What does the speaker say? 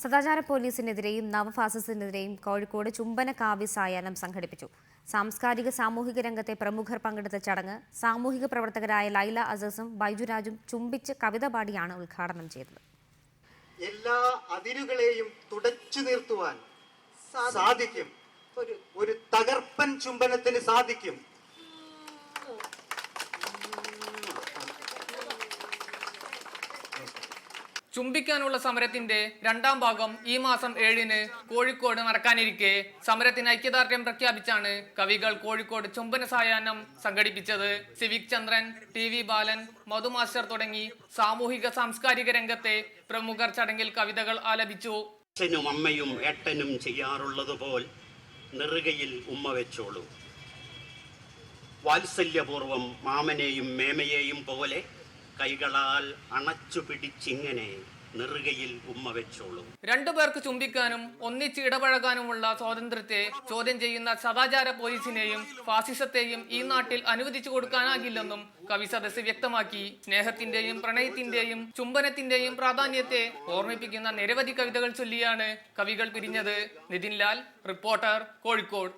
സദാചാര പോലീസിനെതിരെയും നവഫാസിസത്തിനെതിരെയും കോഴിക്കോട് ചുംബന കാവ്യ സായാഹ്നം സംഘടിപ്പിച്ചു. സാംസ്കാരിക സാമൂഹിക രംഗത്തെ പ്രമുഖർ പങ്കെടുത്ത ചടങ്ങ് സാമൂഹിക പ്രവർത്തകരായ ലൈല അസസും ബൈജുരാജും ചുംബിച്ച് കവിത പാടിയാണ് ഉദ്ഘാടനം ചെയ്തത്. എല്ലാ അതിരുകളെയും തുടച്ചു നിർത്തുവാൻ സാധിക്കും. ഒരു തകർപ്പൻ ചുംബനത്തിന് സാധിക്കും. ചുംബിക്കാനുള്ള സമരത്തിന്റെ രണ്ടാം ഭാഗം ഈ മാസം 7-ന് കോഴിക്കോട് നടക്കാനിരിക്കെ സമരത്തിന് ഐക്യദാർഢ്യം പ്രഖ്യാപിച്ചാണ് കവികൾ കോഴിക്കോട് ചുംബന സായാഹ്നം സംഘടിപ്പിച്ചത്. സിവിക് ചന്ദ്രൻ, TV ബാലൻ, മധു മാസ്റ്റർ തുടങ്ങി സാമൂഹിക സാംസ്കാരിക രംഗത്തെ പ്രമുഖർ ചടങ്ങിൽ കവിതകൾ ആലപിച്ചു. അച്ഛനും അമ്മയും ഏട്ടനും ചെയ്യാറുള്ളതുപോൽ നെറുകയിൽ ഉമ്മ വെച്ചോളൂ. വാത്സല്യപൂർവം മാമനെയും മേമയെയും പോലെ കൈകളാൽ അണച്ചു പിടിച്ചിങ്ങനെ നെറുകയിൽ ഉമ്മ വെച്ചോളൂ. രണ്ടുപേർക്ക് ചുംബിക്കാനും ഒന്നിച്ച് ഇടപഴകാനുമുള്ള സ്വാതന്ത്ര്യത്തെ ചോദ്യം ചെയ്യുന്ന സദാചാര പോലീസിനെയും ഫാസിസത്തെയും ഈ നാട്ടിൽ അനുവദിച്ചു കൊടുക്കാനാകില്ലെന്നും കവി സദസ്സ് വ്യക്തമാക്കി. സ്നേഹത്തിന്റെയും പ്രണയത്തിന്റെയും ചുംബനത്തിന്റെയും പ്രാധാന്യത്തെ ഓർമ്മിപ്പിക്കുന്ന നിരവധി കവിതകൾ ചൊല്ലിയാണ് കവികൾ പിരിഞ്ഞത്. നിതിൻ ലാൽ, റിപ്പോർട്ടർ, കോഴിക്കോട്.